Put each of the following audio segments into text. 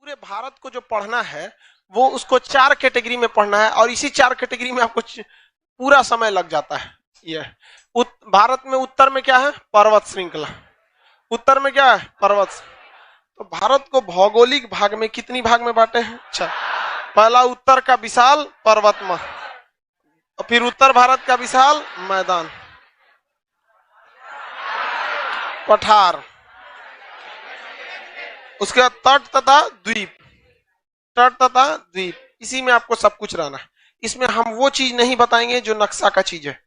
पूरे भारत को जो पढ़ना है वो उसको 4 कैटेगरी में पढ़ना है और इसी 4 कैटेगरी में आपको पूरा समय लग जाता है। ये भारत में उत्तर में क्या है? पर्वत श्रृंखला। उत्तर में क्या है? पर्वत। तो भारत को भौगोलिक भाग में कितनी भाग में बांटे हैं? 4। पहला उत्तर का विशाल पर्वतमा, और फिर उत्तर भारत का विशाल मैदान, पठार, उसके बाद तट तथा द्वीप, तट तथा द्वीप। इसी में आपको सब कुछ रहना है। इसमें हम वो चीज नहीं बताएंगे जो नक्शा का चीज है।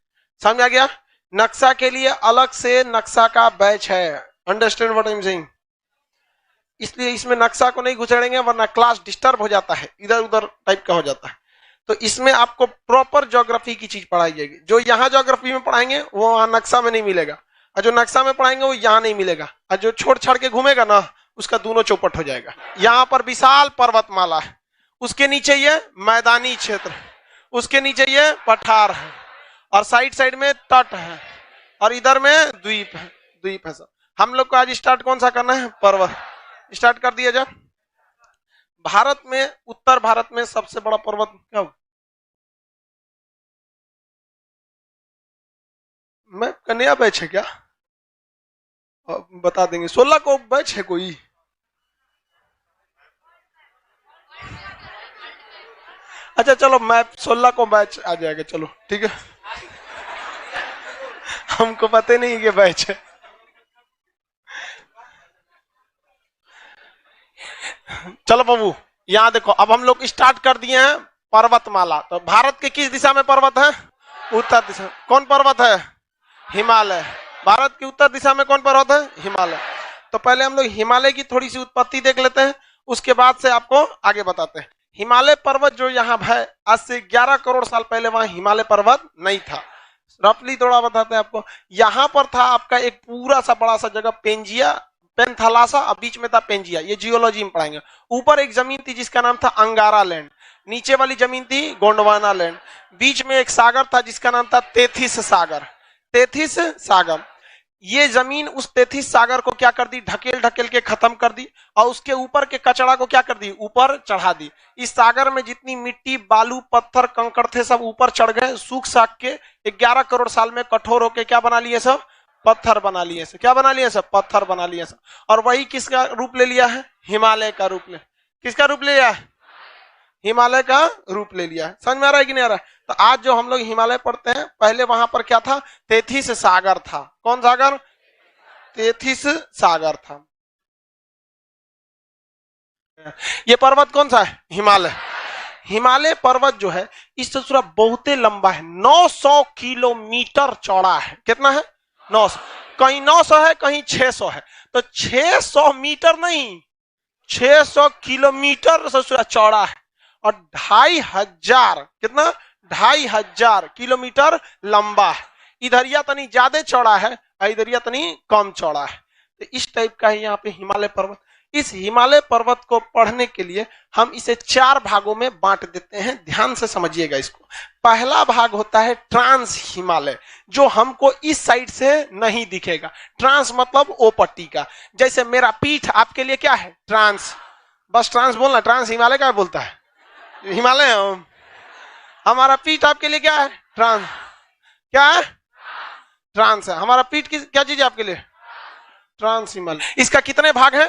समझ आ गया? नक्शा के लिए अलग से नक्शा का बैच है। Understand what I am saying? इसलिए इसमें नक्शा को नहीं घुसेड़ेंगे वरना क्लास डिस्टर्ब हो जाता है, इधर उधर टाइप का हो जाता है। तो इसमें आपको प्रॉपर ज्योग्राफी की चीज पढ़ाई जाएगी। जो यहाँ ज्योग्राफी में पढ़ाएंगे वो वहां नक्शा में नहीं मिलेगा, और जो नक्शा में पढ़ाएंगे वो यहाँ नहीं मिलेगा, और जो छोड़ छाड़ के घूमेगा ना उसका दोनों चौपट हो जाएगा। यहाँ पर विशाल पर्वतमाला है, उसके नीचे ये मैदानी क्षेत्र, उसके नीचे ये पठार है, और साइड साइड में तट है, और इधर में द्वीप है। द्वीप है सब। हम लोग को आज स्टार्ट कौन सा करना है? पर्वत। स्टार्ट कर दिया जाए। भारत में, उत्तर भारत में सबसे बड़ा पर्वत क्या हो? मैं कन्या बैच है क्या? बता देंगे। 16 को बैच है कोई? अच्छा चलो, मैं 16 को बैच आ जाएगा। चलो ठीक है। हमको पता नहीं कि बैच है। चलो बाबू, यहाँ देखो, अब हम लोग स्टार्ट कर दिए हैं पर्वतमाला। तो भारत के किस दिशा में पर्वत है? उत्तर दिशा। कौन पर्वत है? हिमालय। भारत की उत्तर दिशा में कौन पर्वत है? हिमालय। तो पहले हम लोग हिमालय की थोड़ी सी उत्पत्ति देख लेते हैं, उसके बाद से आपको आगे बताते हैं। हिमालय पर्वत जो यहाँ है, आज से 11 करोड़ साल पहले वहां हिमालय पर्वत नहीं था। रफली थोड़ा बताते हैं आपको। यहाँ पर था आपका एक पूरा सा बड़ा सा जगह पेंजिया, पेंथालासा, और बीच में था पेंजिया। ये जियोलॉजी में पढ़ाएंगे। ऊपर एक जमीन थी जिसका नाम था अंगारा लैंड, नीचे वाली जमीन थी गोंडवाना लैंड, बीच में एक सागर था जिसका नाम था तेथिस सागर। तेथिस सागर। ये जमीन उस तेथिस सागर को क्या कर दी? ढकेल ढकेल के खत्म कर दी, और उसके ऊपर के कचरा को क्या कर दी? ऊपर चढ़ा दी। इस सागर में जितनी मिट्टी, बालू, पत्थर, कंकड़ थे सब ऊपर चढ़ गए, सूख साख के 11 करोड़ साल में कठोर होके क्या बना लिए? सब पत्थर बना लिए। सब क्या बना लिए? सब पत्थर बना लिए सब। और वही किसका रूप ले लिया है? हिमालय का रूप ले। किसका रूप ले लिया है? हिमालय का रूप ले लिया है। समझ में आ रहा है कि नहीं आ रहा है? तो आज जो हम लोग हिमालय पढ़ते हैं, पहले वहां पर क्या था? तेथिस सागर था। कौन सागर? तेथिस सागर था। ये पर्वत कौन सा है? हिमालय। हिमालय पर्वत जो है इस सूरा बहुत लंबा है, 900 किलोमीटर चौड़ा है। कितना है? 900। कहीं 900 है, कहीं 600 है। तो 600 मीटर नहीं, 600 किलोमीटर चौड़ा है, और 2500, कितना? 2500 किलोमीटर लंबा है। इधरिया तनी ज्यादा चौड़ा है, इधरिया तनी कम चौड़ा है। तो इस टाइप का है यहाँ पे हिमालय पर्वत। इस हिमालय पर्वत को पढ़ने के लिए हम इसे 4 भागों में बांट देते हैं। ध्यान से समझिएगा इसको। पहला भाग होता है ट्रांस हिमालय, जो हमको इस साइड से नहीं दिखेगा। ट्रांस मतलब ओ पट्टी का। जैसे मेरा पीठ आपके लिए क्या है? ट्रांस। बस ट्रांस बोलना। ट्रांस हिमालय का बोलता है? हिमालय। हमारा पीठ आपके लिए क्या है? ट्रांस। क्या है? ट्रांस है। हमारा पीठ की क्या चीज है आपके लिए? ट्रांस हिमालय। इसका कितने भाग है?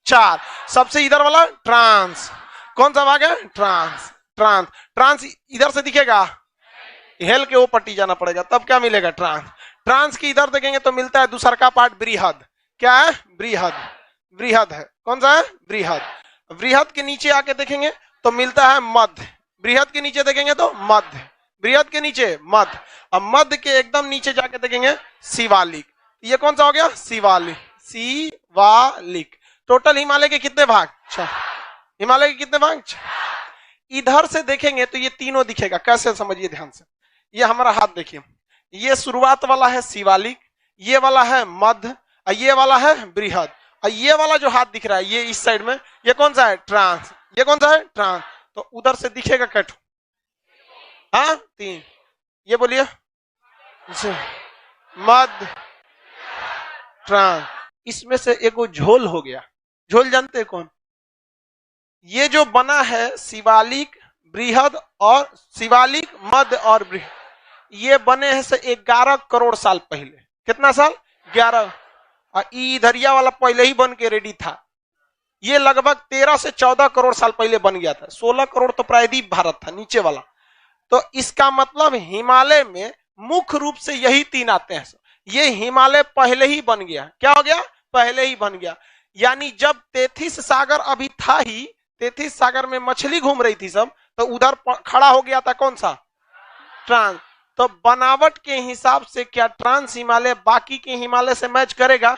4। सबसे इधर वाला ट्रांस। कौन सा भाग है? ट्रांस। ट्रांस। ट्रांस इधर से दिखेगा, हेल के वो पट्टी जाना पड़ेगा, तब क्या मिलेगा? ट्रांस। ट्रांस की इधर देखेंगे तो मिलता है दूसरा का पार्ट बृहद। क्या है? बृहद। बृहद है। कौन सा है? बृहद। बृहद के नीचे आके देखेंगे तो मिलता है मध्य। बृहद के नीचे देखेंगे तो मध्य। बृहद के नीचे मध्य। और मध्य के एकदम नीचे जाके देखेंगे शिवालिक। ये कौन सा हो गया? शिवालिक। शिवालिक। टोटल हिमालय के कितने भाग? 6। हिमालय के कितने भाग? 6। इधर से देखेंगे तो ये तीनों दिखेगा। कैसे? समझिए ध्यान से। ये हमारा हाथ देखिए, ये शुरुआत वाला है शिवालिक, ये वाला है मध्य, और ये वाला है बृहद, और ये वाला जो हाथ दिख रहा है ये इस साइड में, ये कौन सा है? ट्रांस। ये कौन सा है? ट्रांस। तो उधर से दिखेगा कैठो? हाँ, 3। ये बोलिए। मध्य, ट्रांस। इसमें से एक झोल हो गया। झोल जानते हैं कौन? ये जो बना है शिवालिक, बृहद और शिवालिक, मध्य और बृहद, ये बने हैं से 11 करोड़ साल पहले। कितना साल? 11। इधरिया वाला पहले ही बन के रेडी था। ये लगभग 13 से 14 करोड़ साल पहले बन गया था। 16 करोड़ तो प्रायद्वीप भारत था नीचे वाला। तो इसका मतलब हिमालय में मुख्य रूप से यही 3 आते हैं। ये हिमालय पहले ही बन गया। क्या हो गया? पहले ही बन गया। यानी जब तेथिस सागर अभी था ही, तेथिस सागर में मछली घूम रही थी सब, तो उधर खड़ा हो गया था कौन सा? ट्रांस। तो बनावट के हिसाब से क्या ट्रांस हिमालय बाकी के हिमालय से मैच करेगा?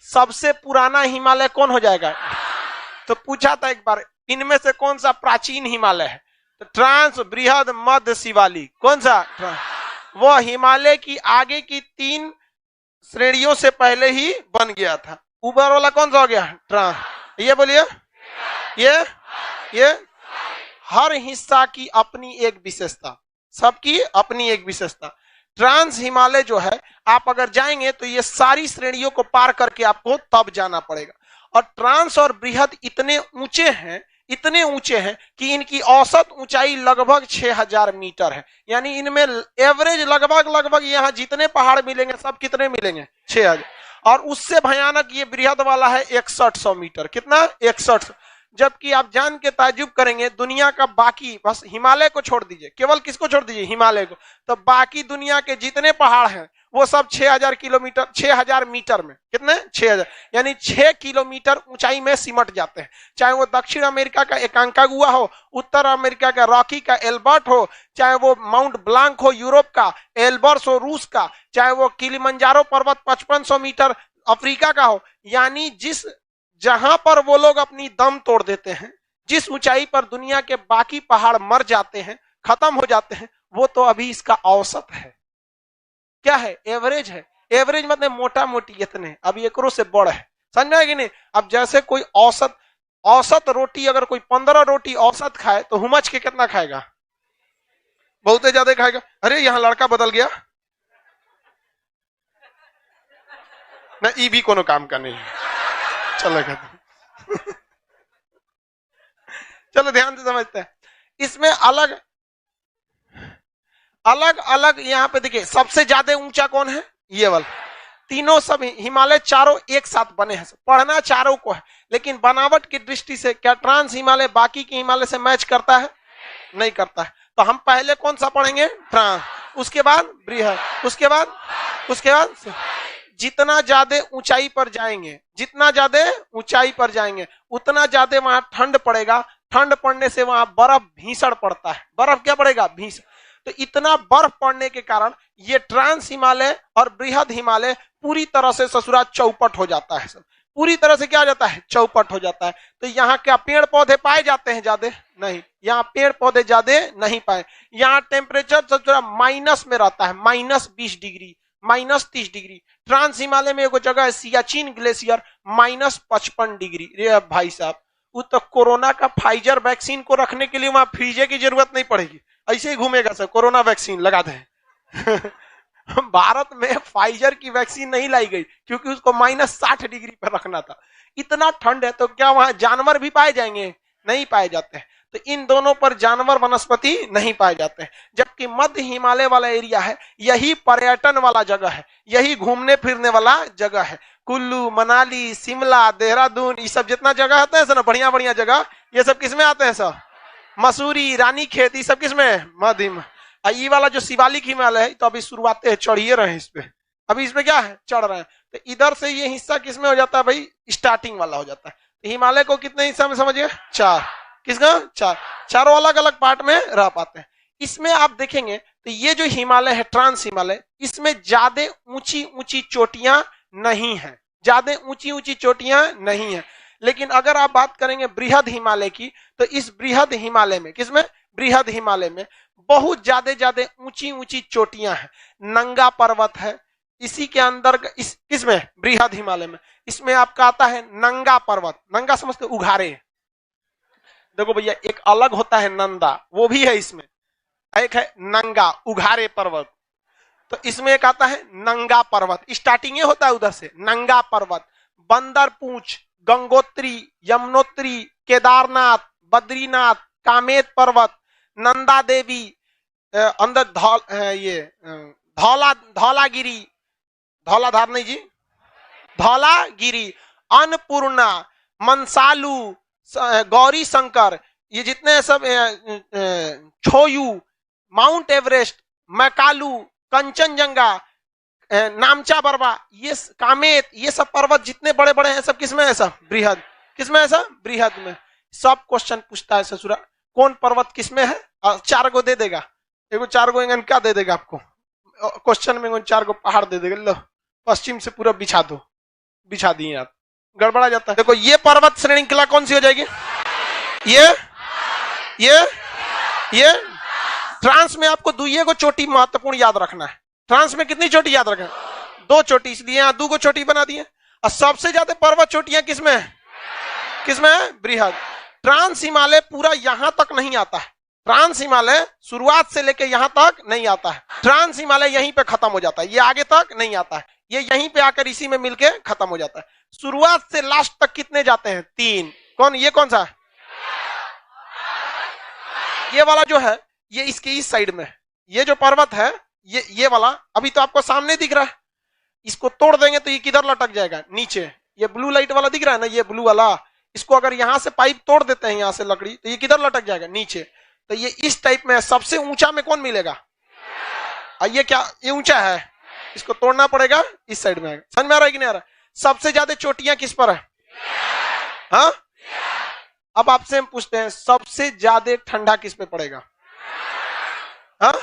सबसे पुराना हिमालय कौन हो जाएगा? तो पूछा था एक बार, इनमें से कौन सा प्राचीन हिमालय है? तो ट्रांस, बृहद, मध्य, शिवालिक। कौन सा? वो हिमालय की आगे की 3 श्रेणियों से पहले ही बन गया था। ऊपर वाला कौन सा हो गया? ट्रांस। ये बोलिए, ये हर हिस्सा की अपनी एक विशेषता, सबकी अपनी एक विशेषता। ट्रांस हिमालय जो है, आप अगर जाएंगे तो ये सारी श्रेणियों को पार करके आपको तब जाना पड़ेगा। और ट्रांस और बृहद इतने ऊंचे हैं कि इनकी औसत ऊंचाई लगभग 6000 मीटर है। यानी इनमें एवरेज लगभग यहाँ जितने पहाड़ मिलेंगे सब कितने मिलेंगे? 6000। और उससे भयानक ये बृहद वाला है 6100 मीटर। कितना? 6100। जबकि आप जान के ताज्जुब करेंगे, दुनिया का बाकी, बस हिमालय को छोड़ दीजिए, केवल किसको छोड़ दीजिए? हिमालय को। तो बाकी दुनिया के जितने पहाड़ हैं वो सब 6000 मीटर में। कितने? 6000। यानी 6 किलोमीटर ऊंचाई में सिमट जाते हैं। चाहे वो दक्षिण अमेरिका का एकांकागुआ हो, उत्तर अमेरिका का रॉकी का एल्बर्ट हो, चाहे वो माउंट ब्लांक हो यूरोप का, एल्बर्स हो रूस का, चाहे वो किलिमंजारो पर्वत 5500 मीटर अफ्रीका का हो। यानी जहां पर वो लोग अपनी दम तोड़ देते हैं, जिस ऊंचाई पर दुनिया के बाकी पहाड़ मर जाते हैं, खत्म हो जाते हैं, वो तो अभी इसका औसत है। क्या है? एवरेज है। एवरेज मतलब मोटा मोटी इतने, अभी एकरों से बड़ है। समझ में कि नहीं? अब जैसे कोई औसत रोटी, अगर कोई 15 रोटी औसत खाए तो हुमच के कितना खाएगा? बहुत ज्यादा खाएगा। अरे यहाँ लड़का बदल गया ना, ई भी कोनो काम का नहीं है। चलो ध्यान से समझते हैं। इसमें अलग अलग यहाँ पे देखिए, सबसे ज्यादा ऊंचा कौन है? ये वाला। तीनों सब हिमालय चारों एक साथ बने हैं। पढ़ना चारों को है, लेकिन बनावट की दृष्टि से क्या ट्रांस हिमालय बाकी के हिमालय से मैच करता है? नहीं करता है। तो हम पहले कौन सा पढ़ेंगे? ट्रांस, उसके बाद बृहद, उसके बाद जितना ज्यादा ऊंचाई पर जाएंगे, उतना ज्यादा वहां ठंड पड़ेगा। ठंड पड़ने से वहां बर्फ भीषण पड़ता है। बर्फ क्या पड़ेगा? भीषण। तो इतना बर्फ पड़ने के कारण ये ट्रांस हिमालय और बृहद हिमालय पूरी तरह से ससुरा चौपट हो जाता है। सब पूरी तरह से क्या हो जाता है? चौपट हो जाता है। तो यहाँ क्या पेड़ पौधे पाए जाते हैं? ज्यादा नहीं। यहाँ पेड़ पौधे ज्यादा नहीं पाए। यहाँ टेम्परेचर ससुरा माइनस में रहता है, -20 डिग्री, -30 डिग्री। ट्रांस हिमालय में एक जगह है सियाचिन ग्लेशियर, -55 डिग्री। रे भाई साहब, वो तो कोरोना का फाइजर वैक्सीन को रखने के लिए वहां फ्रीजे की जरूरत नहीं पड़ेगी, ऐसे ही घूमेगा सर, कोरोना वैक्सीन लगा दें। भारत में फाइजर की वैक्सीन नहीं लाई गई क्योंकि उसको -60 डिग्री पर रखना था। इतना ठंड है, तो क्या वहां जानवर भी पाए जाएंगे? नहीं पाए जाते हैं। तो इन दोनों पर जानवर वनस्पति नहीं पाए जाते हैं। जबकि मध्य हिमालय वाला एरिया है, यही पर्यटन वाला जगह है, यही घूमने फिरने वाला जगह है। कुल्लू, मनाली, शिमला, देहरादून, ये सब जितना जगह आते हैं सर, बढ़िया बढ़िया जगह, ये सब किसमें आते हैं सर? मसूरी, रानीखेत, ये सब किसमें? मध्य। ये वाला जो शिवालिक हिमालय है, तो अभी शुरुआत है, चढ़िए रहे इस पे, अभी इसमें क्या है? चढ़ रहे हैं। तो इधर से ये हिस्सा किसमें हो जाता है भाई? स्टार्टिंग वाला हो जाता है। तो हिमालय को कितने हिस्सा में समझिए? 4। किसका? 4। चारों अलग अलग पार्ट में रह पाते हैं। इसमें आप देखेंगे तो ये जो हिमालय है, ट्रांस हिमालय, इसमें ज्यादा ऊंची ऊंची चोटियां नहीं है, ज्यादा ऊंची ऊंची चोटियां नहीं है। लेकिन अगर आप बात करेंगे बृहद हिमालय की, तो इस बृहद हिमालय में, किसमें? बृहद हिमालय में बहुत ज्यादा ऊंची ऊंची चोटियां हैं। नंगा पर्वत है इसी के अंदर, किसमें? बृहद हिमालय में। इसमें आपका आता है नंगा पर्वत। नंगा समझते? उघारे। देखो भैया, एक अलग होता है नंदा, वो भी है इसमें, एक है नंगा उघारे पर्वत। तो इसमें एक आता है नंगा पर्वत, स्टार्टिंग होता है उधर से, नंगा पर्वत। बंदर पूंछ, गंगोत्री, यमुनोत्री, केदारनाथ, बद्रीनाथ, कामेत पर्वत, नंदा देवी, अंदर धौलागिरी, धौलाधार नहीं जी, धौलागिरी, अन्नपूर्णा, मनसालू, गौरी शंकर, ये जितने सब, छोयू, माउंट एवरेस्ट, मैकालू, कंचनजंगा, नामचा बरवा, ये कामेत, ये सब पर्वत जितने बड़े बड़े हैं सब किसमें है? सब बृहद। किसमें है? सब बृहद में। सब क्वेश्चन पूछता है ससुरा, कौन पर्वत किसमें है? 4 गो दे देगा, एगो 4 गो इंगन क्या दे देगा आपको क्वेश्चन में? 4 गो पहाड़ दे देगा, लो पश्चिम से पूरा बिछा दो, बिछा दिए आप, गड़बड़ा जाता है। देखो ये पर्वत श्रृंखला कौन सी हो जाएगी? ये फ्रांस में आपको दुइये को चोटी महत्वपूर्ण याद रखना है। फ्रांस में कितनी चोटी याद रखना? 2 चोटी, इसलिए यहां 2 को चोटी बना दिए। और सबसे ज्यादा पर्वत चोटियां किसमें है? किसमें है? बृहद। ट्रांस हिमालय पूरा यहां तक नहीं आता है। ट्रांस हिमालय शुरुआत से लेकर यहां तक नहीं आता है। ट्रांस हिमालय यहीं पे खत्म हो जाता है, ये आगे तक नहीं आता है, ये यहीं पे आकर इसी में मिलके खत्म हो जाता है। शुरुआत से लास्ट तक कितने जाते हैं? 3। कौन? ये कौन सा है? ये वाला जो है, ये इसके इस साइड में, ये जो पर्वत है, ये वाला अभी तो आपको सामने दिख रहा है, इसको तोड़ देंगे तो ये किधर लटक जाएगा? नीचे। ये ब्लू लाइट वाला दिख रहा है ना, ये ब्लू वाला, इसको अगर यहां से पाइप तोड़ देते हैं यहां से लकड़ी, तो ये किधर लटक जाएगा? नीचे। तो ये इस टाइप में है। सबसे ऊंचा में कौन मिलेगा? ये क्या? ये ऊंचा है, इसको तोड़ना पड़ेगा, इस साइड में आएगा। समझ में आ रहा है कि नहीं आ रहा? सबसे ज्यादा चोटियां किस पर है? हाँ, अब आपसे हम पूछते हैं, सबसे ज्यादा ठंडा किस पे पड़ेगा? हाँ,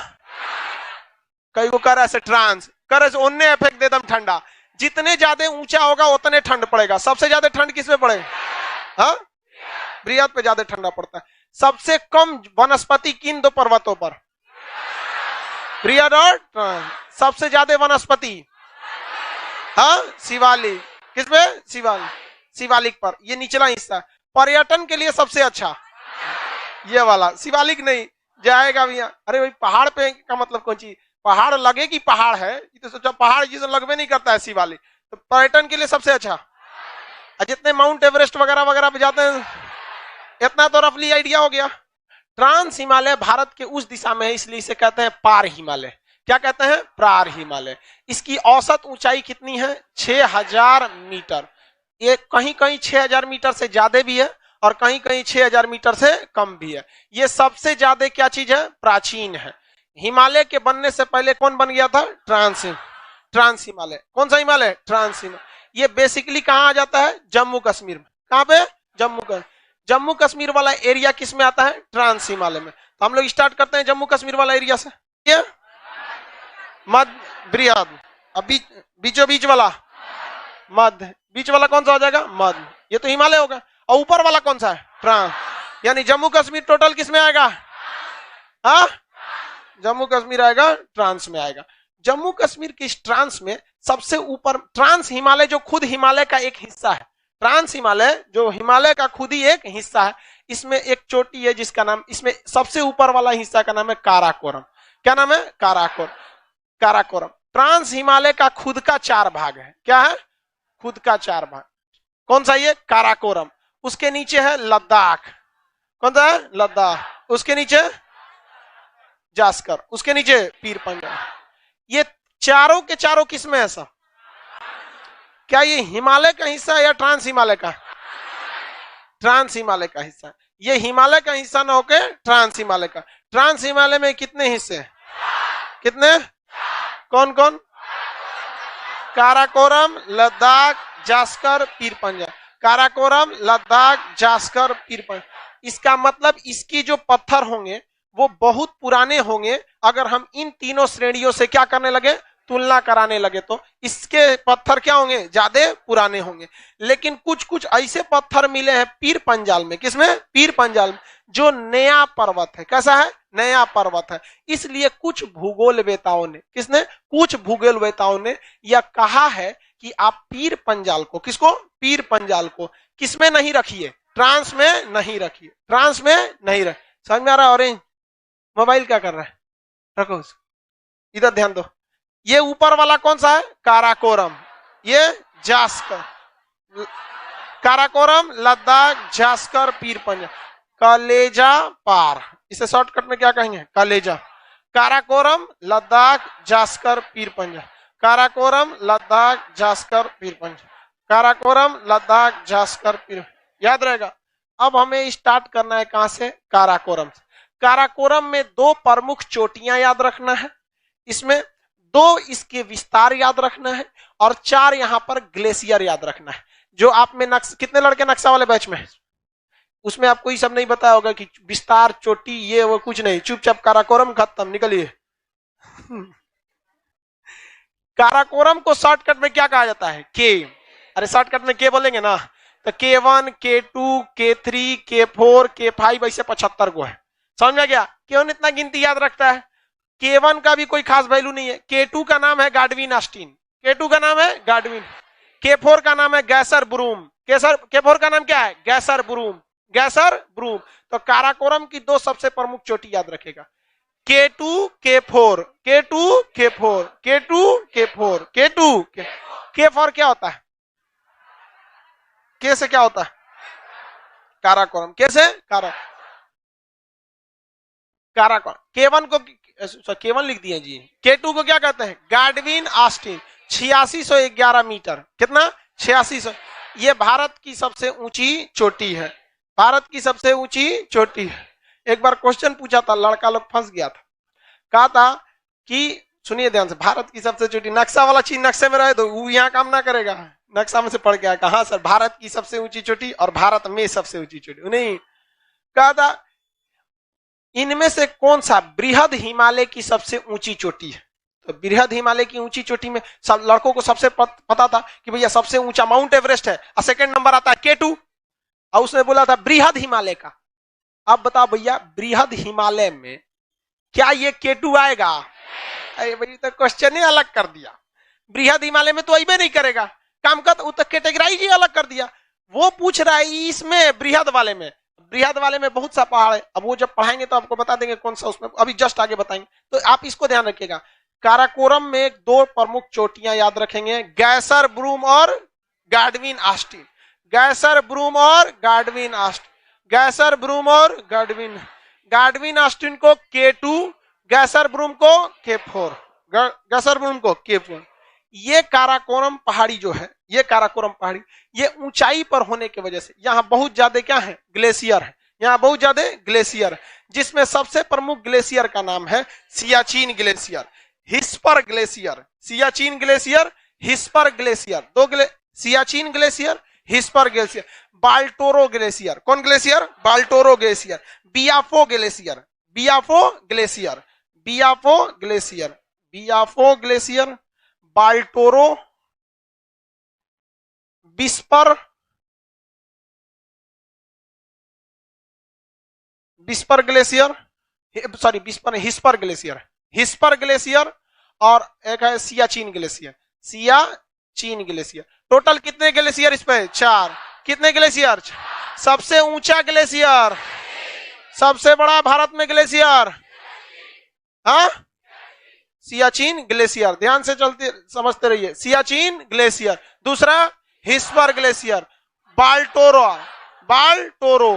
कई को कर ऐसे ट्रांस कर ऐसे ओन्ने इफेक्ट दे दम ठंडा। जितने ज्यादा ऊंचा होगा उतने ठंड पड़ेगा। सबसे ज्यादा ठंड किस पे पड़ेगा? हाँ, बृहद पे ज्यादा ठंडा पड़ता है। सबसे कम वनस्पति किन 2 पर्वतों पर? बृहद और ट्रांस। सबसे ज्यादा वनस्पति? हाँ, शिवालिक। किस पे? शिवालिक पर। ये निचला हिस्सा। पर्यटन के लिए सबसे अच्छा ये वाला, शिवालिक नहीं जाएगा भैया। अरे भाई, पहाड़ पे का मतलब कौन चीज? पहाड़ लगे कि पहाड़ है, तो सोचा पहाड़ जिसे लगवे नहीं करता है शिवालिक। तो पर्यटन के लिए सबसे अच्छा। जितने माउंट एवरेस्ट वगैरह वगैरह पे जाते हैं, इतना तो रफली आइडिया हो गया। ट्रांस हिमालय भारत के उस दिशा में है, इसलिए इसे कहते हैं पार हिमालय। क्या कहते हैं? पार हिमालय। इसकी औसत ऊंचाई कितनी है? 6000 मीटर। ये कहीं कहीं 6000 मीटर से ज्यादा भी है और कहीं कहीं 6000 मीटर से कम भी है। ये सबसे ज्यादा क्या चीज है? प्राचीन है। हिमालय के बनने से पहले कौन बन गया था? ट्रांस हिमालय। कौन सा हिमालय? ट्रांस हिमालय। ये बेसिकली कहां आ जाता है? जम्मू कश्मीर में। कहां पे? जम्मू कश्मीर वाला एरिया किस में आता है? ट्रांस हिमालय में। तो हम लोग स्टार्ट करते हैं जम्मू कश्मीर वाला एरिया से। ये मध्य बृहद। अब बीचों बीच वाला मध्य। बीच वाला कौन सा हो जाएगा? मध्य। ये तो हिमालय होगा। और ऊपर वाला कौन सा है? ट्रांस। यानी जम्मू कश्मीर टोटल किस में आएगा? हाँ, जम्मू कश्मीर आएगा ट्रांस में आएगा। जम्मू कश्मीर की इस ट्रांस में सबसे ऊपर ट्रांस हिमालय, जो खुद हिमालय का एक हिस्सा है। ट्रांस हिमालय जो हिमालय का खुद ही एक हिस्सा है, इसमें एक चोटी है जिसका नाम, इसमें सबसे ऊपर वाला हिस्सा का नाम है काराकोरम। क्या नाम है? काराकोरम। ट्रांस हिमालय का खुद का 4 भाग है। क्या है? खुद का 4 भाग। कौन सा? ये काराकोरम। उसके नीचे है लद्दाख। कौन सा है? लद्दाख। उसके नीचे जास्कर। उसके नीचे पीर पंजाब। ये चारों के चारों किस में है सब? क्या ये हिमालय का हिस्सा है या ट्रांस हिमालय का? ट्रांस हिमालय का हिस्सा है। ये हिमालय का हिस्सा ना होके ट्रांस हिमालय का। ट्रांस हिमालय में कितने हिस्से हैं? कितने? कौन कौन? काराकोरम, लद्दाख, जास्कर, पीर पंजाब। काराकोरम, लद्दाख, जास्कर, पीर पंजाब। इसका मतलब इसकी जो पत्थर होंगे वो बहुत पुराने होंगे। अगर हम इन तीनों श्रेणियों से क्या करने लगे? तुलना कराने लगे, तो इसके पत्थर क्या होंगे? ज्यादा पुराने होंगे। लेकिन कुछ कुछ ऐसे पत्थर मिले हैं पीर पंजाल में। किसमें? पीर पंजाल में, जो नया पर्वत है। कैसा है? नया पर्वत है। इसलिए कुछ भूगोलवेताओं ने, किसने? कुछ भूगोलवेताओं ने यह कहा है कि आप पीर पंजाल को, किसको? पीर पंजाल को किसमें नहीं रखिए? ट्रांस में नहीं रखिए। ट्रांस में नहीं रख। समझ में आ रहा है? ऑरेंज मोबाइल क्या कर रहा है? रखो उसको, इधर ध्यान दो। ये ऊपर वाला कौन सा है? काराकोरम। ये जास्कर। काराकोरम, लद्दाख, जास्कर, पीर पंजाल, कलेजा पार। इसे शॉर्टकट में क्या कहेंगे? कलेजा। काराकोरम, लद्दाख, जास्कर, पीर पंजाल, काराकोरम, लद्दाख, जास्कर, पीर पंजाल, काराकोरम, लद्दाख, जास्कर, पीर। याद रहेगा। अब हमें स्टार्ट करना है कहां से? काराकोरम से। काराकोरम में दो प्रमुख चोटियां याद रखना है, इसमें दो इसके विस्तार याद रखना है, और 4 यहां पर ग्लेशियर याद रखना है। जो आप में कितने लड़के नक्शा वाले बैच में है? उसमें आपको ये सब नहीं बताया होगा कि विस्तार, चोटी, ये वो कुछ नहीं। चुपचाप काराकोरम खत्म, निकलिए। काराकोरम को शॉर्टकट में क्या कहा जाता है? के। अरे शॉर्टकट में के बोलेंगे ना, तो K1, K2, K3, K4, K5 ऐसे 75 को है। समझ में गया? क्यों इतना गिनती याद रखता है? K1 का भी कोई खास वैल्यू नहीं है। K2 का नाम है गाडविन ऑस्टिन, K2 का नाम है गाडविन। K4 का नाम है गैसर ब्रूम, K4 का नाम क्या है? गैसर ब्रूम, गैसर ब्रूम। तो काराकोरम की दो सबसे प्रमुख चोटी याद रखेगा, K2, K4, K2, K4, K2, K4, K2, K4 क्या होता है? के से क्या होता है? काराकोरम। कैसे? काराकोरम। K1 को K1 लिख दिए जी। K2 को क्या कहते हैं? Godwin Austen, 8611 metre. कितना? 8600। ये भारत की सबसे ऊंची चोटी है, भारत की सबसे ऊंची चोटी है। एक बार क्वेश्चन पूछा था, लड़का लोग फंस गया था। कहा था कि सुनिए ध्यान से, भारत की सबसे चोटी, नक्शा वाला चीज नक्शे में रहे तो वो यहाँ काम ना करेगा। नक्शा में से पढ़ के आया, कहा सर भारत की सबसे ऊंची चोटी और भारत में सबसे ऊंची चोटी नहीं। कहा था इनमें से कौन सा बृहद हिमालय की सबसे ऊंची चोटी है? तो बृहद हिमालय की ऊंची चोटी में सब लड़कों को सबसे पता था कि भैया सबसे ऊंचा माउंट एवरेस्ट है, और सेकंड नंबर आता है K2, और उसने बोला था बृहद हिमालय का। अब बताओ भैया, बृहद हिमालय में क्या ये K2 आएगा? अरे भाई तो क्वेश्चन ही अलग कर दिया। बृहद हिमालय में तो अइबे नहीं करेगा, काम का तो कैटेगराइज ही अलग कर दिया। वो पूछ रहा है इसमें बृहद वाले में, बृहद वाले में बहुत सा पहाड़ है। अब वो जब पढ़ाएंगे तो आपको बता देंगे कौन सा, उसमें अभी जस्ट आगे बताएंगे। तो आप इसको ध्यान रखिएगा। काराकोरम में दो प्रमुख चोटियां याद रखेंगे, गैसर ब्रूम और गाडविन ऑस्टिन, गैसर ब्रूम और गाडविन ऑस्टिन, गैसर ब्रूम और गाडविन। गाडविन ऑस्टिन को K2, गैसर ब्रूम को K4, गैसर ब्रूम को K4। ये काराकोरम पहाड़ी जो है, ये काराकोरम पहाड़ी, ये ऊंचाई पर होने की वजह से यहाँ बहुत ज्यादा क्या है? ग्लेशियर है। यहाँ बहुत ज्यादा ग्लेशियर है, जिसमें सबसे प्रमुख ग्लेशियर का नाम है Siachen glacier, Hispar glacier, Siachen glacier, Hispar glacier. Siachen glacier, Hispar glacier, Baltoro glacier. कौन glacier? Baltoro glacier, Biafo glacier, Biafo glacier, Biafo glacier, Biafo glacier, Baltoro, whisper, whisper glacier, sorry whisper, Hispar glacier, Hispar glacier, और एक है Siachen glacier, Siachen glacier. Total कितने ग्लेशियर इस पे? 4। कितने ग्लेशियर? सबसे ऊंचा ग्लेशियर, सबसे बड़ा भारत में ग्लेशियर, हाँ सियाचिन ग्लेशियर। ध्यान से चलते समझते रहिए, सियाचिन ग्लेशियर। दूसरा हिस्पर ग्लेशियर, बाल्टोरो, बाल्टोरो,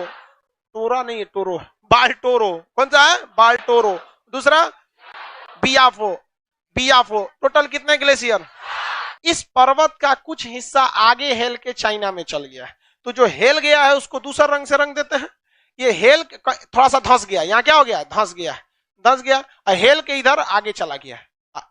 टोरा नहीं है, टोरो, बाल्टोरो। कौन सा है? बाल्टोरो। दूसरा बियाफो, बियाफो। टोटल कितने ग्लेशियर? इस पर्वत का कुछ हिस्सा आगे हेल के चाइना में चल गया है, तो जो हेल गया है उसको दूसरा रंग से रंग देते हैं। ये हेल थोड़ा सा धंस गया, यहाँ क्या हो गया? धंस गया, धंस गया, और हेल के इधर आगे चला गया,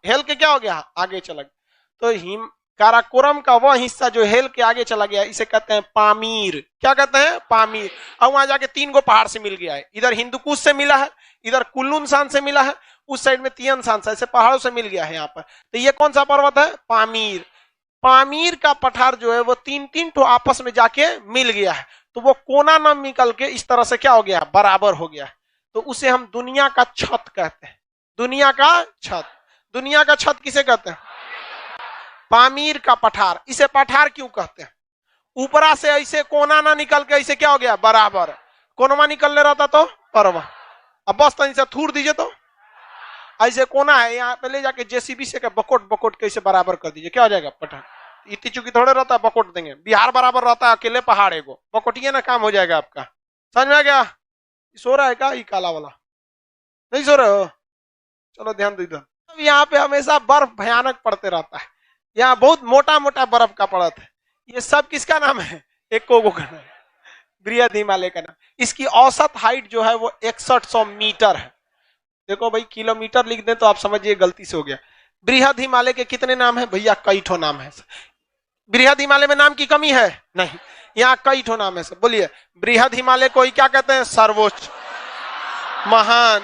हेल के क्या हो गया? आगे चला गया। तो काराकोरम का वह हिस्सा जो हेल के आगे चला गया, इसे कहते हैं पामीर। क्या कहते हैं? पामीर। और वहां जाके 3 गो पहाड़ से मिल गया है, इधर हिंदुकुश से मिला है, इधर कुल्लुनसान से मिला है, उस साइड में तियनसान से, ऐसे पहाड़ों से मिल गया है यहाँ पर। तो ये कौन सा पर्वत है? पामीर। पामीर का पठार जो है वो 3-3 ठो आपस में जाके मिल गया है, तो वो कोना न निकल के इस तरह से क्या हो गया? बराबर हो गया। तो उसे हम दुनिया का छत कहते हैं, दुनिया का छत। दुनिया का छत किसे कहते हैं? पामीर का पठार। इसे पठार क्यों कहते हैं? ऊपरा से ऐसे कोना ना निकल के ऐसे क्या हो गया? बराबर। कोनमा निकलने रहता तो पर्वत। अब बस तनी से थूर दीजिए तो ऐसे कोना है, यहाँ पे ले जाके जेसीबी से बकोट बकोट के इसे बराबर कर दीजिए, क्या हो जाएगा? पठार। इतनी चुकी थोड़े रहता है, बकोट देंगे। बिहार बराबर रहता है, अकेले पहाड़ एगो बकोटिए ना, काम हो जाएगा आपका। समझ में आ गया? सो रहा है क्या ये काला वाला? नहीं सो रहे हो? चलो ध्यान दो इधर। यहाँ पे हमेशा बर्फ भयानक पड़ते रहता है, यहाँ बहुत मोटा मोटा बर्फ का पड़ता है। ये सब किसका नाम है? एकोगो का नाम, बृहद हिमालय का नाम। इसकी औसत हाइट जो है वो 6100 मीटर है। देखो भाई, किलोमीटर लिख दें तो आप समझिए गलती से हो गया। बृहद हिमालय के कितने नाम है भैया? कई ठो नाम है। बृहद हिमालय में नाम की कमी है नहीं, यहाँ कई ठो नाम है। सब बोलिए, बृहद हिमालय को ही क्या कहते हैं? सर्वोच्च, महान,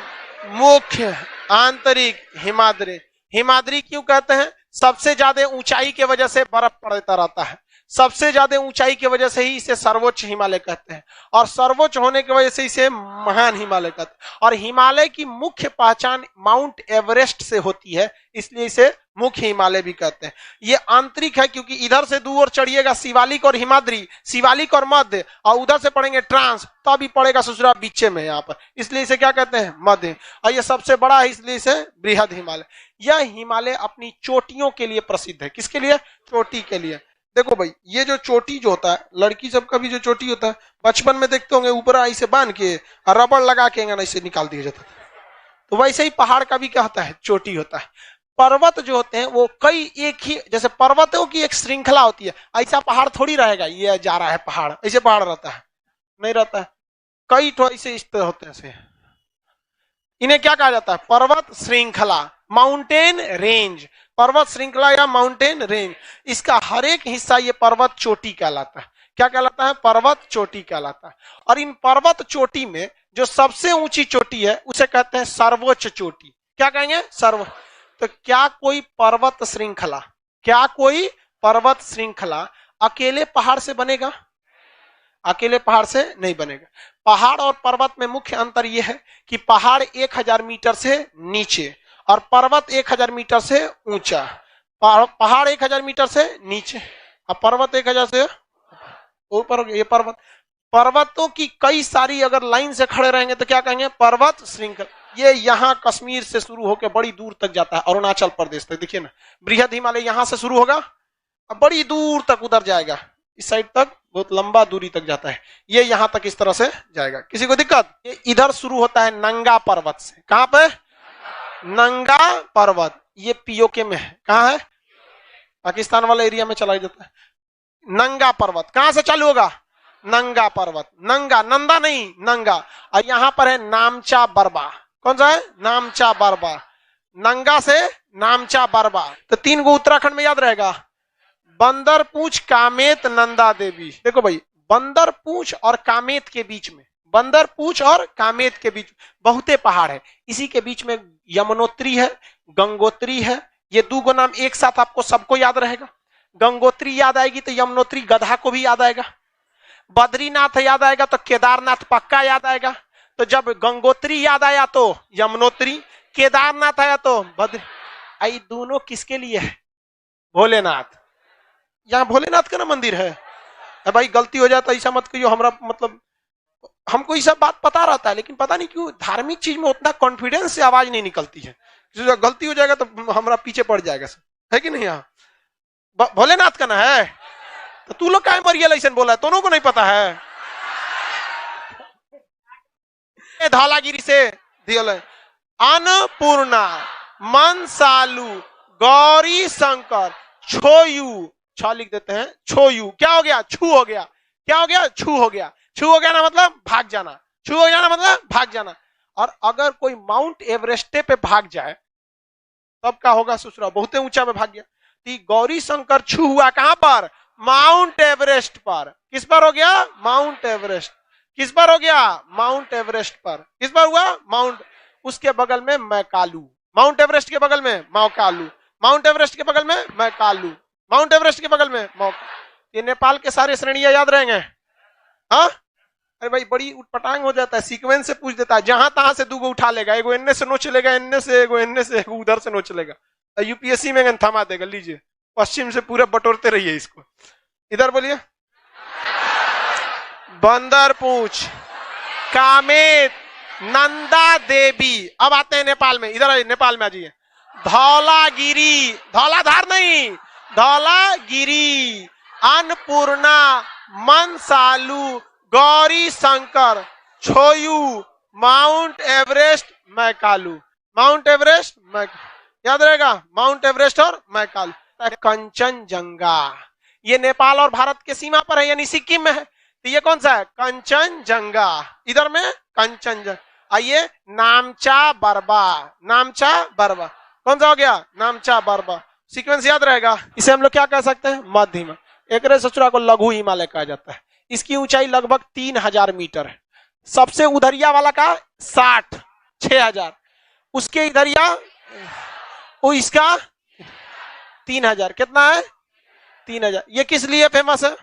मुख्य, आंतरिक, हिमाद्री। हिमाद्री क्यों कहते हैं? सबसे ज्यादा ऊंचाई के वजह से बर्फ पड़ता रहता है, सबसे ज्यादा ऊंचाई की वजह से ही इसे सर्वोच्च हिमालय कहते हैं, और सर्वोच्च होने की वजह से इसे महान हिमालय कहते हैं। और हिमालय की मुख्य पहचान माउंट एवरेस्ट से होती है, इसलिए इसे मुख्य हिमालय भी कहते हैं। ये आंतरिक है क्योंकि इधर से दो ओर चढ़िएगा, शिवालिक और हिमाद्री, शिवालिक और मध्य, और उधर से पढ़ेंगे ट्रांस, तो अभी पड़ेगा ससुरा बीचे में यहाँ पर, इसलिए इसे क्या कहते हैं? मध्य। और ये सबसे बड़ा है, इसलिए इसे बृहद हिमालय। यह हिमालय अपनी चोटियों के लिए प्रसिद्ध है। किसके लिए? चोटी के लिए। देखो भाई, ये जो चोटी जो होता है, लड़की सबका भी जो चोटी होता है, बचपन में देखते होंगे ऊपर ऐसे बांध के और रबड़ लगा के ऐसे निकाल दिया जाता है, तो वैसे ही पहाड़ का भी क्या होता है? चोटी होता है। पर्वत जो होते हैं वो कई एक ही, जैसे पर्वतों की एक श्रृंखला होती है, ऐसा पहाड़ थोड़ी रहेगा ये जा रहा है पहाड़, ऐसे पहाड़ रहता है? नहीं रहता है, कई ठो ऐसे इस तरह होते हैं। इन्हें क्या कहा जाता है? पर्वत श्रृंखला, माउंटेन रेंज। पर्वत श्रृंखला या माउंटेन रेंज, इसका हर एक हिस्सा ये पर्वत चोटी कहलाता है। क्या कहलाता है? पर्वत चोटी कहलाता है। और इन पर्वत चोटी में जो सबसे ऊंची चोटी है उसे कहते हैं सर्वोच्च चोटी। क्या कहेंगे? सर्व। तो क्या कोई पर्वत श्रृंखला, क्या कोई पर्वत श्रृंखला अकेले पहाड़ से बनेगा? अकेले पहाड़ से नहीं बनेगा। पहाड़ और पर्वत में मुख्य अंतर यह है कि पहाड़ 1000 मीटर से नीचे और पर्वत 1000 मीटर से ऊंचा। पहाड़ 1000 मीटर से नीचे और पर्वत 1000 से ऊपर। ये पर्वतों की कई सारी अगर लाइन से खड़े रहेंगे तो क्या कहेंगे? पर्वत श्रृंखला। ये यहाँ कश्मीर से शुरू होकर बड़ी दूर तक जाता है, अरुणाचल प्रदेश तक। देखिए ना, बृहद हिमालय यहां से शुरू होगा और बड़ी दूर तक उधर जाएगा, इस साइड तक बहुत लंबा दूरी तक जाता है। ये यहां तक इस तरह से जाएगा। किसी को दिक्कत? ये इधर शुरू होता है नंगा पर्वत से। कहां पे? नंगा पर्वत। ये पीओके में है। कहां है? पाकिस्तान वाला एरिया में चला जाता है। नंगा पर्वत कहां से चालू होगा? नंगा पर्वत। नंगा, नंदा नहीं, नंगा। और यहां पर है नामचा बरबा। कौन सा है? नामचा बरबा। नंगा से नामचा बरबा। तो 3 गो उत्तराखंड में याद रहेगा। बंदर पूछ, कामेत, नंदा देवी। देखो भाई, बंदर पूछ और कामेत के बीच में, बंदर पूछ और कामेत के बीच बहुते पहाड़ है। इसी के बीच में यमुनोत्री है, गंगोत्री है। ये 2 गो नाम एक साथ आपको सबको याद रहेगा। गंगोत्री याद आएगी तो यमुनोत्री गधा को भी याद आएगा। बद्रीनाथ याद आएगा तो केदारनाथ पक्का याद आएगा। तो जब गंगोत्री याद आया तो यमुनोत्री, केदारनाथ आया तो बद्री। आई दोनों किसके लिए है? भोलेनाथ। यहाँ भोलेनाथ का ना मंदिर है। भाई गलती हो जाता ऐसा मत कहियो, हमरा मतलब हमको ये सब बात पता रहता है, लेकिन पता नहीं क्यों धार्मिक चीज में उतना कॉन्फिडेंस से आवाज नहीं निकलती है। गलती हो जाएगा तो हमरा पीछे पड़ जाएगा सब, है कि नहीं? यहाँ भोलेनाथ का ना है तो तू लोग काय मरियल ऐसा बोला है? दोनों को नहीं पता है। धौलागिरी से अन्नपूर्णा, मनसालू, गौरी शंकर, छोयू, छ लिख देते हैं, छोयू। क्या हो गया? छू हो गया। क्या हो गया? छू हो गया। छू हो गया ना मतलब भाग जाना। छू हो जाना मतलब भाग जाना। और अगर कोई माउंट एवरेस्ट पे भाग जाए तब क्या होगा? ससुरा बहुत ऊंचा पे भाग गया। तो गौरी शंकर छू हुआ कहां पर? माउंट एवरेस्ट पर। किस पर हो गया? Mount Everest. किस पर हो गया? माउंट एवरेस्ट पर। किस पर हुआ? माउंट। उसके बगल में मैकालू। माउंट एवरेस्ट के बगल में मौकालू। माउंट एवरेस्ट के बगल में मैकालू। माउंट एवरेस्ट के बगल में ये नेपाल के सारे श्रेणियां याद रहेंगे। हाँ, अरे भाई बड़ी उटपटांग हो जाता है, सीक्वेंस से पूछ देता है, जहां तहां से 2 गो उठा लेगा। एगो इनने से नोच लेगा, इनने से एगो, इनने से एगो, उधर से नोच लेगा। यूपीएससी में थमा देगा। लीजिए, पश्चिम से पूरा बटोरते रहिए इसको। इधर बोलिए। बंदर पूछ, कामेत, नंदा देवी। अब आते हैं नेपाल में। इधर नेपाल में आ जाइए। धौलागिरी, धौलाधार नहीं, Dhaulagiri. Annapurna, Manaslu, Gauri Shankar, Cho Oyu, Mount Everest, Makalu. Mount Everest, याद रहेगा, माउंट एवरेस्ट और मैकालू। कंचनजंगा, ये नेपाल और भारत के सीमा पर है, यानी सिक्किम में है, तो ये कौन सा है? कंचनजंगा। इधर में कंचनजंगा। आइए, नामचा बरबा, नामचा बरबा कौन सा हो गया? नामचा बरबा। सीक्वेंस याद रहेगा। इसे हम लोग क्या कह सकते हैं? मध्य हिमालय। एक सचुरा को लघु हिमालय कहा जाता है। इसकी ऊंचाई लगभग 3000 मीटर है। सबसे उधरिया वाला का 6000, उसके इधरिया वो इसका 3000। कितना है? 3000। ये किस लिए फेमस है?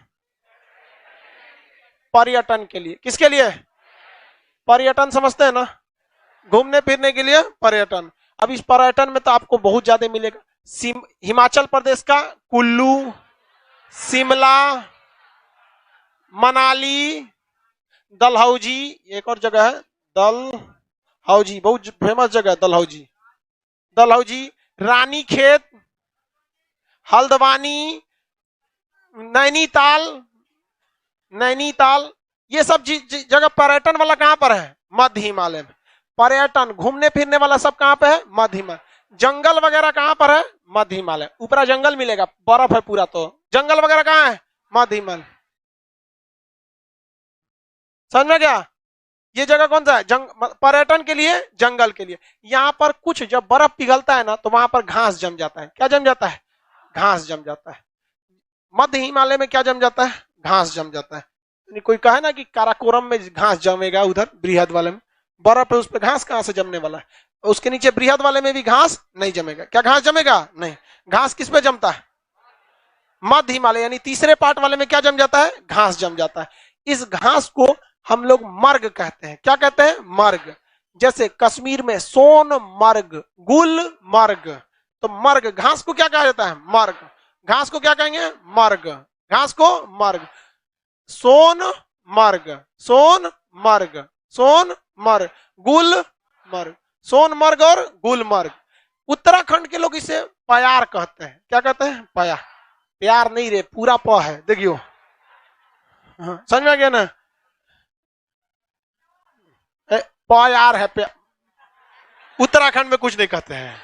पर्यटन के लिए। किसके लिए? पर्यटन, समझते हैं ना, घूमने फिरने के लिए पर्यटन। अब इस पर्यटन में तो आपको बहुत ज्यादा मिलेगा। हिमाचल प्रदेश का कुल्लू, शिमला, मनाली, डलहौजी, एक और जगह है डलहौजी, बहुत फेमस जगह है डलहौजी। डलहौजी, रानीखेत, हल्द्वानी, नैनीताल, नैनीताल, ये सब जगह पर्यटन वाला कहां पर है? मध्य हिमालय में। पर्यटन, घूमने फिरने वाला सब कहां पे है? मध्य हिमालय। जंगल वगैरह कहां पर है? मध्य हिमालय। ऊपरा जंगल मिलेगा, बर्फ है पूरा, तो जंगल वगैरह कहां है? मध्य हिमालय। समझ में गया? ये जगह कौन सा है? पर्यटन के लिए, जंगल के लिए। यहां पर कुछ जब बर्फ पिघलता है ना, तो वहां पर घास जम जाता है। क्या जम जाता है? घास जम जाता है। मध्य हिमालय में क्या जम जाता है? घास जम जाता है। कोई कहे ना कि काराकोरम में घास जमेगा, उधर बृहद वाले में बर्फ है, उस पर घास कहां से जमने वाला है? उसके नीचे बृहद वाले में भी घास नहीं जमेगा। क्या घास जमेगा? नहीं। घास किस पे जमता है? मध्य हिमालय, यानी तीसरे पार्ट वाले में क्या जम जाता है? घास जम जाता है। इस घास को हम लोग मर्ग कहते हैं। क्या कहते हैं? मर्ग। जैसे कश्मीर में सोनमर्ग, गुलमर्ग, तो मर्ग, घास को क्या कहा जाता है? मर्ग। घास को क्या कहेंगे? मर्ग। घास को मर्ग। सोनमर्ग, सोनमर्ग, सोनमर्ग, गुलमर्ग, सोनमर्ग और गुलमर्ग। उत्तराखंड के लोग इसे प्यार कहते हैं। क्या कहते हैं? प्यार। प्यार नहीं रे, पूरा प है, देखियो। हाँ, समझ में आ गया ना? प्यार है, उत्तराखंड में कुछ नहीं कहते हैं।